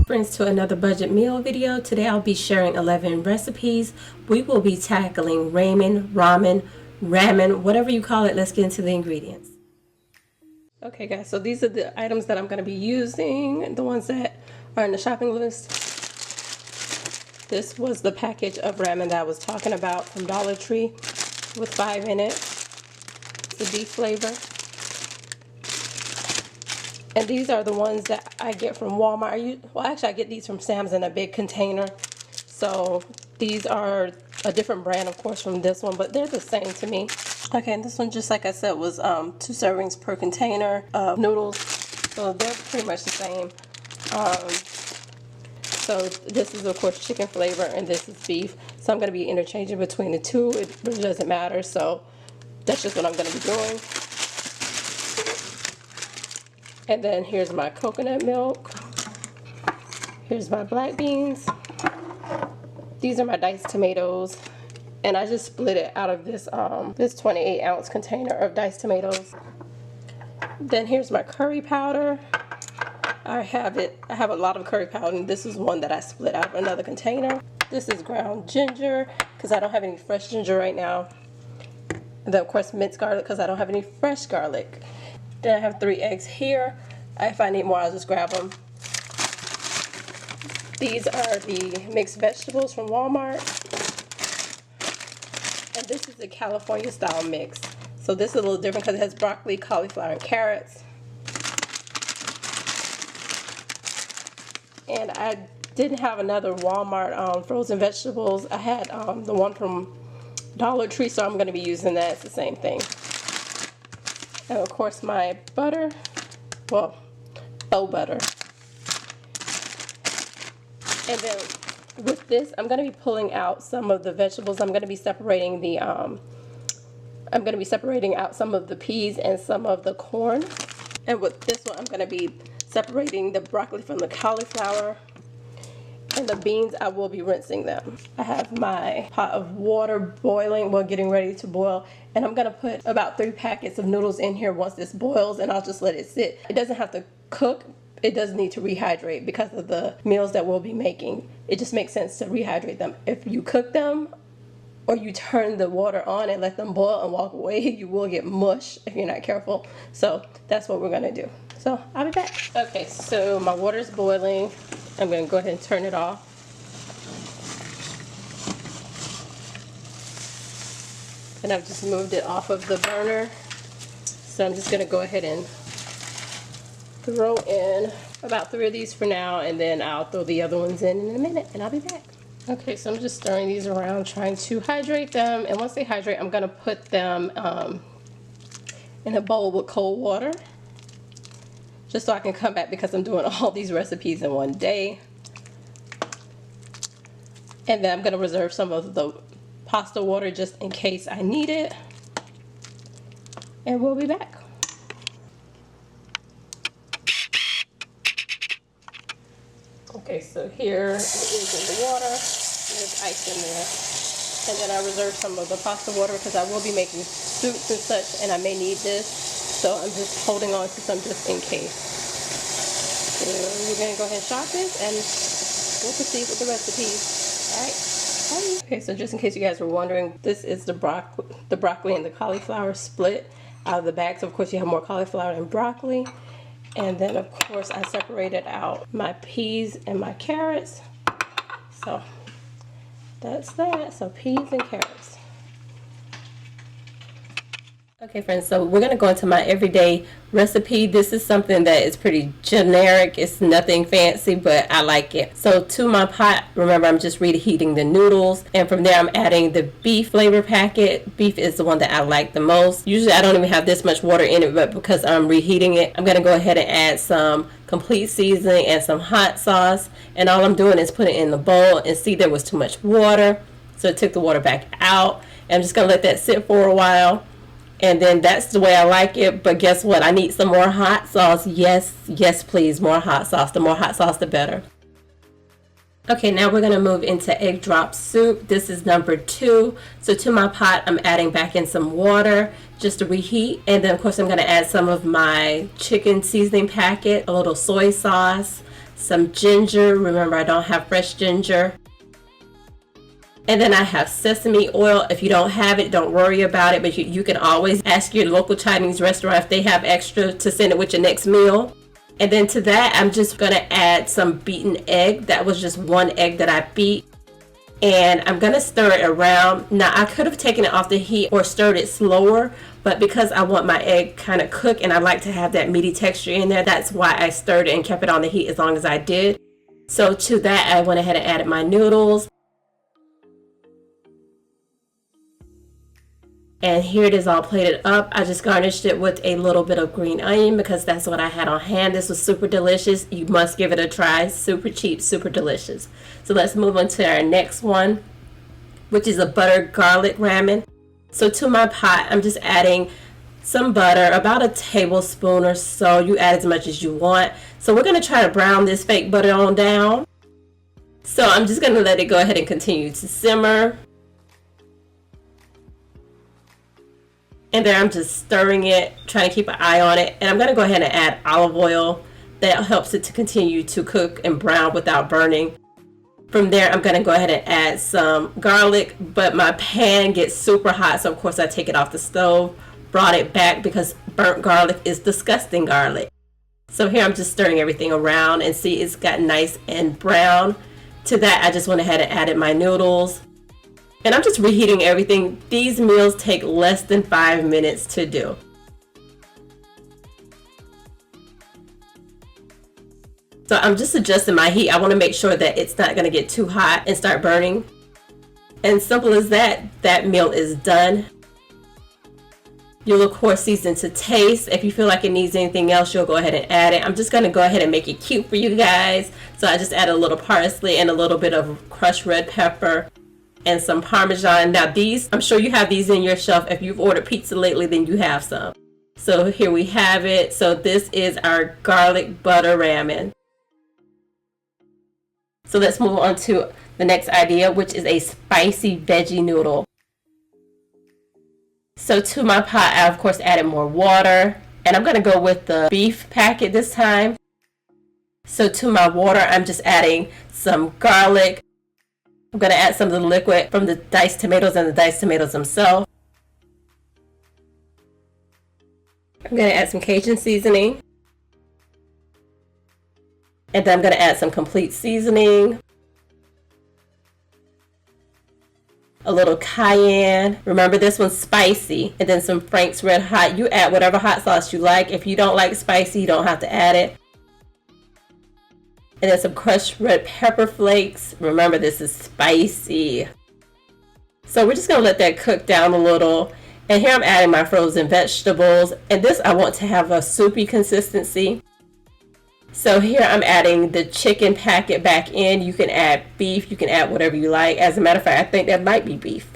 Friends, to another budget meal video. Today I'll be sharing 11 recipes. We will be tackling ramen, whatever you call it. Let's get into the ingredients. Okay guys, so these are the items that I'm going to be using, the ones that are in the shopping list. This was the package of ramen that I was talking about from Dollar Tree with 5 in it. The beef flavor. And these are the ones that I get from Walmart. Well, actually I get these from Sam's in a big container. So these are a different brand, of course, from this one, but they're the same to me. Okay, and this one, just like I said, was 2 servings per container of noodles. So they're pretty much the same. So this is, of course, chicken flavor, and this is beef. So I'm going to be interchanging between the two. It really doesn't matter. So that's just what I'm going to be doing. And then here's my coconut milk. Here's my black beans. These are my diced tomatoes. And I just split it out of this 28-ounce container of diced tomatoes. Then here's my curry powder. I have a lot of curry powder, and this is one that I split out of another container. This is ground ginger, because I don't have any fresh ginger right now. And then, of course, minced garlic, because I don't have any fresh garlic. Then I have 3 eggs here. If I need more, I'll just grab them. These are the mixed vegetables from Walmart. And this is the California style mix. So this is a little different because it has broccoli, cauliflower, and carrots. And I didn't have another Walmart frozen vegetables. I had the one from Dollar Tree, so I'm going to be using that. It's the same thing. And of course my butter, well, faux butter. And then with this, I'm going to be pulling out some of the vegetables. I'm going to be separating the out some of the peas and some of the corn. And with this one, I'm going to be separating the broccoli from the cauliflower. And the beans, I will be rinsing them. I have my pot of water boiling, well, getting ready to boil. And I'm going to put about 3 packets of noodles in here once this boils, and I'll just let it sit. It doesn't have to cook. It does need to rehydrate because of the meals that we'll be making. It just makes sense to rehydrate them. If you cook them or you turn the water on and let them boil and walk away, you will get mush if you're not careful. So that's what we're going to do. So I'll be back. Okay, so my water's boiling. I'm going to go ahead and turn it off. And I've just moved it off of the burner. So I'm just going to go ahead and throw in about 3 of these for now, and then I'll throw the other ones in a minute, and I'll be back. Okay, so I'm just stirring these around, trying to hydrate them. And once they hydrate, I'm going to put them in a bowl with cold water, just so I can come back, because I'm doing all these recipes in one day. And then I'm going to reserve some of the pasta water just in case I need it. And we'll be back. Okay, so here it is in the water. There's ice in there. And then I reserve some of the pasta water because I will be making soups and such, and I may need this. So I'm just holding on to some just in case. So we're going to go ahead and shop this, and we'll proceed with the recipes. Alright. Okay, so just in case you guys were wondering, this is the broccoli and the cauliflower split out of the bag. So of course you have more cauliflower and broccoli. And then of course I separated out my peas and my carrots. So that's that. So peas and carrots. Okay friends, so we're going to go into my everyday recipe. This is something that is pretty generic. It's nothing fancy, but I like it. So to my pot, remember, I'm just reheating the noodles, and from there I'm adding the beef flavor packet. Beef is the one that I like the most. Usually I don't even have this much water in it, but because I'm reheating it, I'm going to go ahead and add some complete seasoning and some hot sauce. And all I'm doing is put it in the bowl, and see, there was too much water, so I took the water back out. And I'm just going to let that sit for a while. And then that's the way I like it. But guess what? I need some more hot sauce. Yes, yes, please. More hot sauce. The more hot sauce, the better. Okay, now we're going to move into egg drop soup. This is number 2. So to my pot, I'm adding back in some water just to reheat. And then, of course, I'm going to add some of my chicken seasoning packet, a little soy sauce, some ginger. Remember, I don't have fresh ginger. And then I have sesame oil. If you don't have it, don't worry about it, but you can always ask your local Chinese restaurant if they have extra to send it with your next meal. And then to that, I'm just gonna add some beaten egg. That was just one egg that I beat. And I'm gonna stir it around. Now I could have taken it off the heat or stirred it slower, but because I want my egg kind of cooked and I like to have that meaty texture in there, that's why I stirred it and kept it on the heat as long as I did. So to that, I went ahead and added my noodles. And here it is all plated up. I just garnished it with a little bit of green onion because that's what I had on hand. This was super delicious. You must give it a try. Super cheap, super delicious. So let's move on to our next one, which is a butter garlic ramen. So to my pot, I'm just adding some butter, about a tablespoon or so. You add as much as you want. So we're going to try to brown this fake butter on down. So I'm just going to let it go ahead and continue to simmer. And then I'm just stirring it, trying to keep an eye on it. And I'm going to go ahead and add olive oil. That helps it to continue to cook and brown without burning. From there, I'm going to go ahead and add some garlic, but my pan gets super hot. So of course I take it off the stove, brought it back because burnt garlic is disgusting garlic. So here I'm just stirring everything around and see it's got nice and brown. To that, I just went ahead and added my noodles. And I'm just reheating everything. These meals take less than 5 minutes to do. So I'm just adjusting my heat. I want to make sure that it's not going to get too hot and start burning. And simple as that, that meal is done. You'll of course season to taste. If you feel like it needs anything else, you'll go ahead and add it. I'm just going to go ahead and make it cute for you guys. So I just added a little parsley and a little bit of crushed red pepper and some Parmesan. Now these, I'm sure you have these in your shelf. If you've ordered pizza lately, then you have some. So here we have it. So this is our garlic butter ramen. So let's move on to the next idea, which is a spicy veggie noodle. So to my pot, I of course added more water, and I'm going to go with the beef packet this time. So to my water, I'm just adding some garlic. I'm going to add some of the liquid from the diced tomatoes and the diced tomatoes themselves. I'm going to add some Cajun seasoning. And then I'm going to add some complete seasoning. A little cayenne. Remember, this one's spicy. And then some Frank's Red Hot. You add whatever hot sauce you like. If you don't like spicy, you don't have to add it. And then some crushed red pepper flakes. Remember, this is spicy. So we're just going to let that cook down a little. And here I'm adding my frozen vegetables. And this I want to have a soupy consistency. So here I'm adding the chicken packet back in. You can add beef. You can add whatever you like. As a matter of fact, I think that might be beef.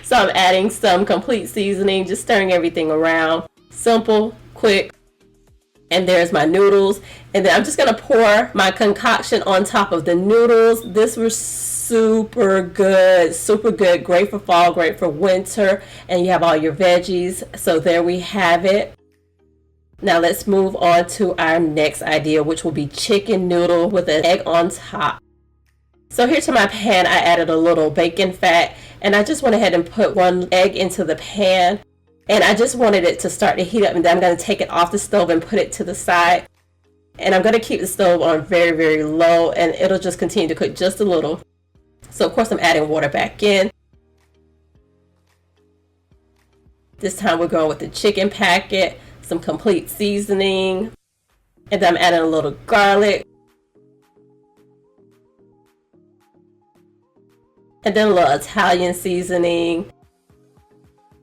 So I'm adding some complete seasoning. Just stirring everything around. Simple, quick. And there's my noodles. And then I'm just going to pour my concoction on top of the noodles. This was super good. Super good. Great for fall, great for winter. And you have all your veggies. So there we have it. Now let's move on to our next idea, which will be chicken noodle with an egg on top. So here to my pan, I added a little bacon fat. And I just went ahead and put one egg into the pan. And I just wanted it to start to heat up, and then I'm going to take it off the stove and put it to the side. And I'm going to keep the stove on very, very low, and it'll just continue to cook just a little. So of course I'm adding water back in. This time we're going with the chicken packet, some complete seasoning, and then I'm adding a little garlic. And then a little Italian seasoning.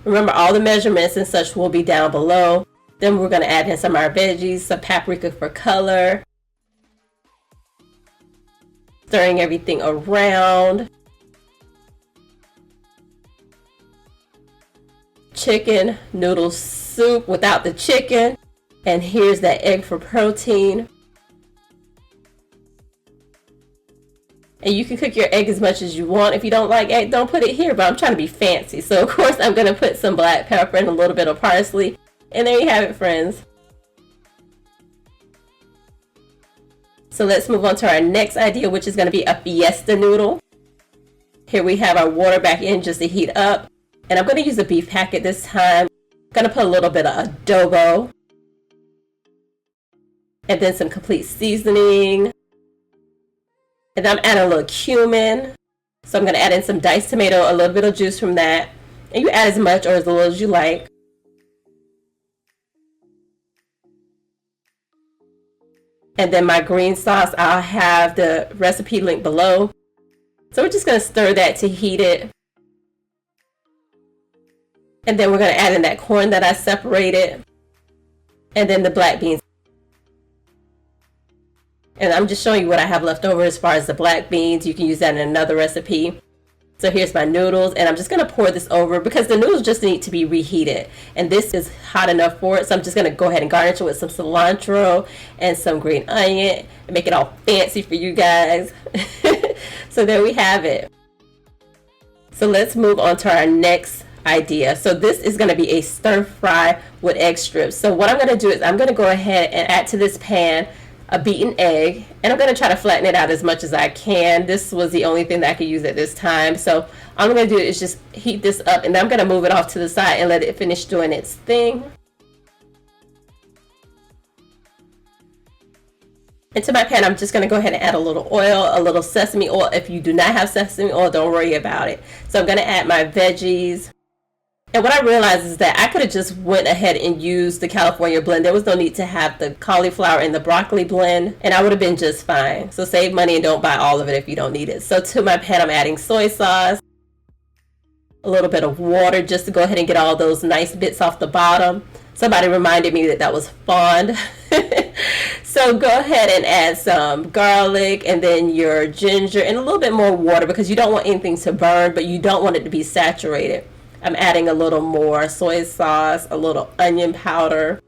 Remember, all the measurements and such will be down below. Then we're going to add in some of our veggies, some paprika for color. Stirring everything around. Chicken noodle soup without the chicken. And here's that egg for protein. And you can cook your egg as much as you want. If you don't like egg, don't put it here, but I'm trying to be fancy. So of course I'm going to put some black pepper and a little bit of parsley. And there you have it, friends. So let's move on to our next idea, which is going to be a Fiesta noodle. Here we have our water back in just to heat up. And I'm going to use a beef packet this time. I'm going to put a little bit of adobo. And then some complete seasoning. And then I'm adding a little cumin. So I'm going to add in some diced tomato, a little bit of juice from that. And you add as much or as little as you like. And then my green sauce, I'll have the recipe link below. So we're just going to stir that to heat it. And then we're going to add in that corn that I separated. And then the black beans. And I'm just showing you what I have left over as far as the black beans. You can use that in another recipe. So here's my noodles, and I'm just going to pour this over because the noodles just need to be reheated. And this is hot enough for it. So I'm just going to go ahead and garnish it with some cilantro and some green onion and make it all fancy for you guys. So there we have it. So let's move on to our next idea. So this is going to be a stir fry with egg strips. So what I'm going to do is I'm going to go ahead and add to this pan a beaten egg, and I'm going to try to flatten it out as much as I can. This was the only thing that I could use at this time. So all I'm going to do is just heat this up, and then I'm going to move it off to the side and let it finish doing its thing. Into my pan, I'm just going to go ahead and add a little oil, a little sesame oil. If you do not have sesame oil, don't worry about it. So I'm going to add my veggies. And what I realized is that I could have just went ahead and used the California blend. There was no need to have the cauliflower and the broccoli blend, and I would have been just fine. So save money and don't buy all of it if you don't need it. So to my pan, I'm adding soy sauce, a little bit of water just to go ahead and get all those nice bits off the bottom. Somebody reminded me that that was fond. So go ahead and add some garlic and then your ginger and a little bit more water because you don't want anything to burn, but you don't want it to be saturated. I'm adding a little more soy sauce, a little onion powder,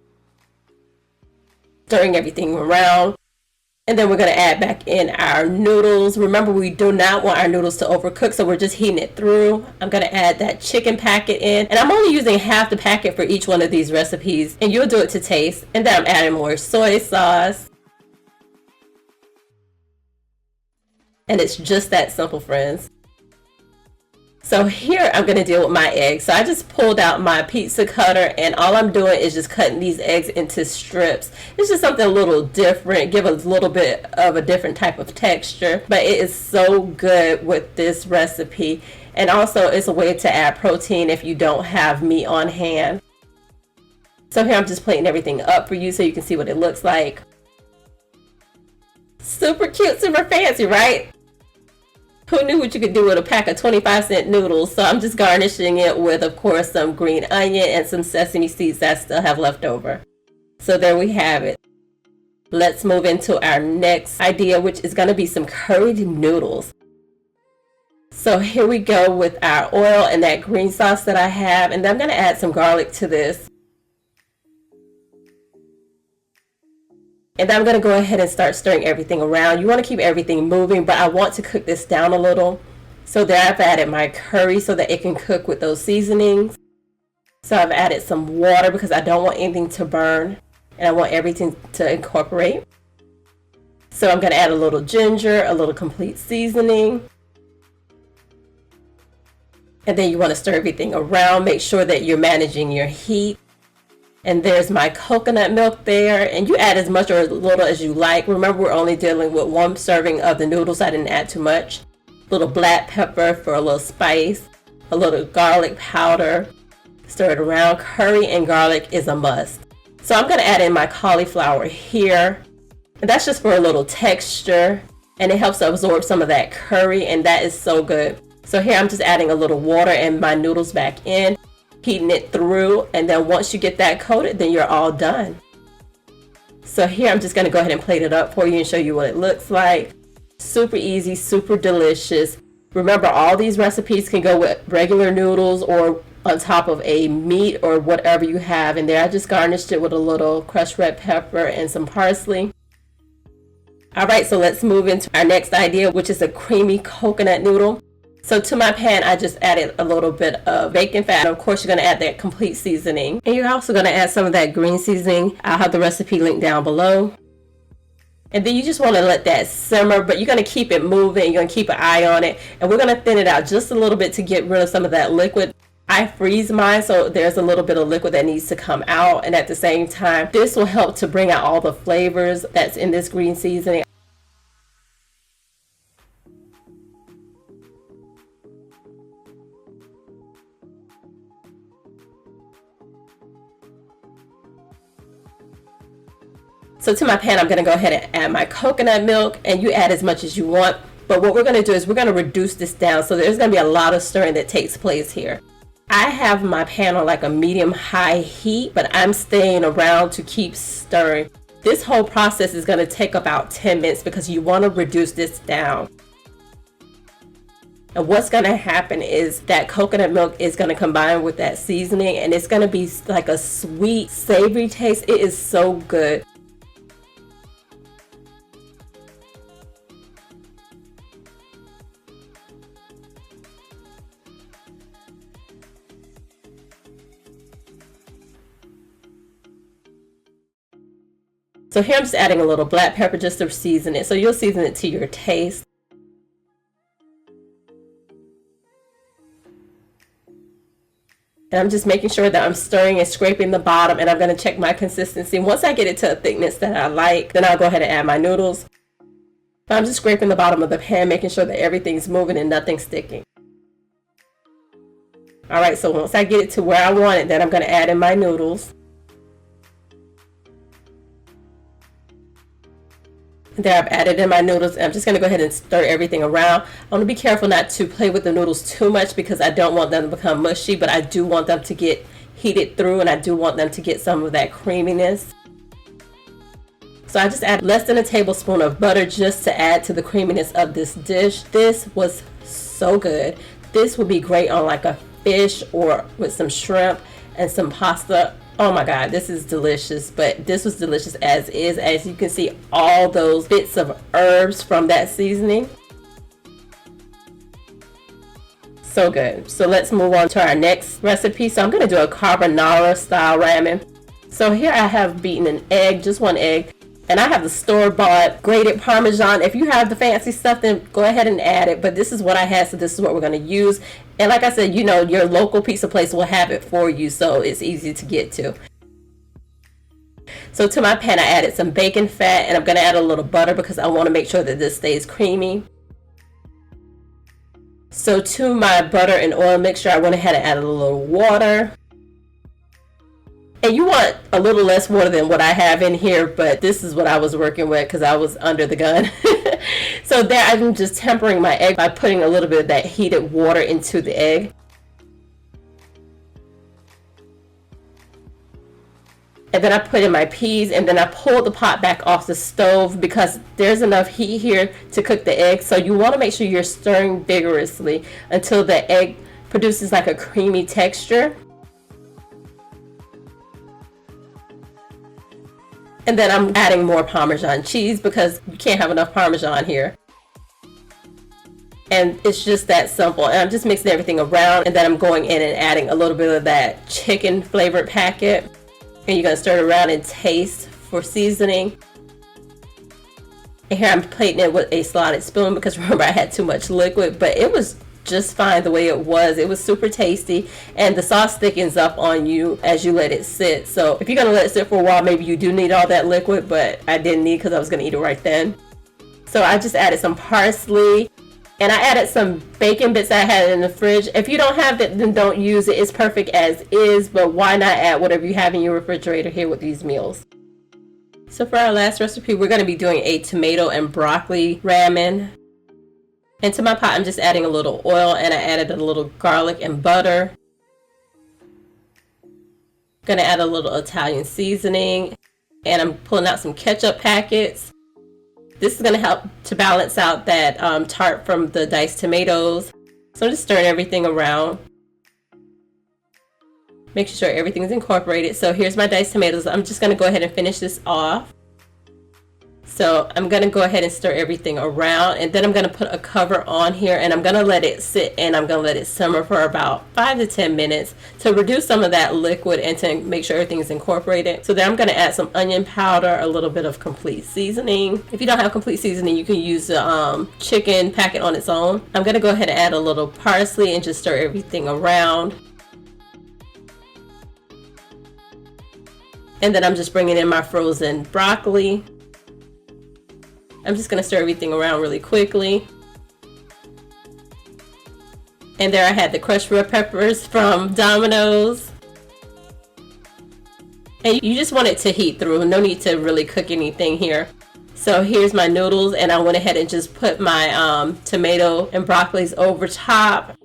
stirring everything around. And then we're going to add back in our noodles. Remember, we do not want our noodles to overcook, so we're just heating it through. I'm going to add that chicken packet in. And I'm only using half the packet for each one of these recipes. And you'll do it to taste. And then I'm adding more soy sauce. And it's just that simple, friends. So here I'm going to deal with my eggs. So I just pulled out my pizza cutter and all I'm doing is just cutting these eggs into strips. It's just something a little different, give a little bit of a different type of texture, but it is so good with this recipe. And also it's a way to add protein if you don't have meat on hand. So here I'm just plating everything up for you so you can see what it looks like. Super cute, super fancy, right? Who knew what you could do with a pack of 25-cent noodles? So I'm just garnishing it with, of course, some green onion and some sesame seeds that I still have left over. So there we have it. Let's move into our next idea, which is going to be some curried noodles. So here we go with our oil and that green sauce that I have. And then I'm going to add some garlic to this. And then I'm going to go ahead and start stirring everything around. You want to keep everything moving, but I want to cook this down a little. So there I've added my curry so that it can cook with those seasonings. So I've added some water because I don't want anything to burn and I want everything to incorporate. So I'm going to add a little ginger, a little complete seasoning. And then you want to stir everything around. Make sure that you're managing your heat. And there's my coconut milk there, and you add as much or as little as you like. Remember, we're only dealing with one serving of the noodles. I didn't add too much. A little black pepper for a little spice, a little garlic powder. Stir it around. Curry and garlic is a must. So I'm going to add in my cauliflower here. And that's just for a little texture, and it helps to absorb some of that curry, and that is so good. So here I'm just adding a little water and my noodles back in. Heating it through, and then once you get that coated, then you're all done. So here I'm just going to go ahead and plate it up for you and show you what it looks like. Super easy, super delicious. Remember, all these recipes can go with regular noodles or on top of a meat or whatever you have in there. I just garnished it with a little crushed red pepper and some parsley. Alright, so let's move into our next idea, which is a creamy coconut noodle. So to my pan, I just added a little bit of bacon fat. Of course, you're going to add that complete seasoning. And you're also going to add some of that green seasoning. I'll have the recipe linked down below. And then you just want to let that simmer, but you're going to keep it moving. You're going to keep an eye on it. And we're going to thin it out just a little bit to get rid of some of that liquid. I freeze mine, so there's a little bit of liquid that needs to come out. And at the same time, this will help to bring out all the flavors that's in this green seasoning. So to my pan, I'm going to go ahead and add my coconut milk, and you add as much as you want. But what we're going to do is we're going to reduce this down. So there's going to be a lot of stirring that takes place here. I have my pan on like a medium-high heat, but I'm staying around to keep stirring. This whole process is going to take about 10 minutes because you want to reduce this down. And what's going to happen is that coconut milk is going to combine with that seasoning, and it's going to be like a sweet, savory taste. It is so good. So here I'm just adding a little black pepper just to season it. So you'll season it to your taste. And I'm just making sure that I'm stirring and scraping the bottom, and I'm going to check my consistency. Once I get it to a thickness that I like, then I'll go ahead and add my noodles. But I'm just scraping the bottom of the pan, making sure that everything's moving and nothing's sticking. Alright, so once I get it to where I want it, then I'm going to add in my noodles. There, I've added in my noodles, and I'm just going to go ahead and stir everything around. I want to be careful not to play with the noodles too much because I don't want them to become mushy, but I do want them to get heated through, and I do want them to get some of that creaminess. So I just added less than a tablespoon of butter just to add to the creaminess of this dish. This was so good. This would be great on like a fish or with some shrimp and some pasta. Oh my God, this is delicious. But this was delicious as is. As you can see, all those bits of herbs from that seasoning. So good. So let's move on to our next recipe. So I'm going to do a carbonara style ramen. So here I have beaten an egg, just one egg. And I have the store-bought grated Parmesan. If you have the fancy stuff, then go ahead and add it. But this is what I had, so this is what we're going to use. And like I said, you know, your local pizza place will have it for you, so it's easy to get to. So to my pan, I added some bacon fat, and I'm going to add a little butter because I want to make sure that this stays creamy. So to my butter and oil mixture, I went ahead and added a little water. And you want a little less water than what I have in here, but this is what I was working with because I was under the gun. So there, I'm just tempering my egg by putting a little bit of that heated water into the egg. And then I put in my peas, and then I pulled the pot back off the stove because there's enough heat here to cook the egg. So you want to make sure you're stirring vigorously until the egg produces like a creamy texture. And then I'm adding more Parmesan cheese because you can't have enough Parmesan here. And it's just that simple. And I'm just mixing everything around, and then I'm going in and adding a little bit of that chicken flavored packet. And you're going to stir it around and taste for seasoning. And here I'm plating it with a slotted spoon because remember I had too much liquid, but it was just fine the way it was. It was super tasty, and the sauce thickens up on you as you let it sit. So if you're going to let it sit for a while, maybe you do need all that liquid, but I didn't need because I was going to eat it right then. So I just added some parsley, and I added some bacon bits I had in the fridge. If you don't have that, then don't use it. It's perfect as is, but why not add whatever you have in your refrigerator here with these meals. So for our last recipe, we're going to be doing a tomato and broccoli ramen. And to my pot, I'm just adding a little oil, and I added a little garlic and butter. Gonna add a little Italian seasoning, and I'm pulling out some ketchup packets. This is gonna help to balance out that tart from the diced tomatoes. So I'm just stirring everything around, making sure everything is incorporated. So here's my diced tomatoes. I'm just gonna go ahead and finish this off. So I'm going to go ahead and stir everything around, and then I'm going to put a cover on here, and I'm going to let it sit, and I'm going to let it simmer for about 5 to 10 minutes to reduce some of that liquid and to make sure everything's incorporated. So then I'm going to add some onion powder, a little bit of complete seasoning. If you don't have complete seasoning, you can use the chicken packet on its own. I'm going to go ahead and add a little parsley and just stir everything around. And then I'm just bringing in my frozen broccoli. I'm just going to stir everything around really quickly. And there I had the crushed red peppers from Domino's. And you just want it to heat through. No need to really cook anything here. So here's my noodles, and I went ahead and just put my tomato and broccolis over top.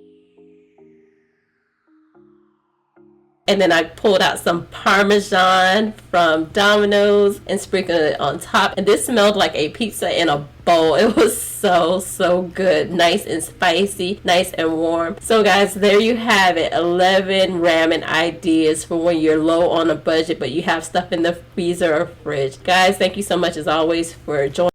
And then I pulled out some Parmesan from Domino's and sprinkled it on top. And this smelled like a pizza in a bowl. It was so good. Nice and spicy, nice and warm. So guys, there you have it. 11 ramen ideas for when you're low on a budget, but you have stuff in the freezer or fridge. Guys, thank you so much as always for joining.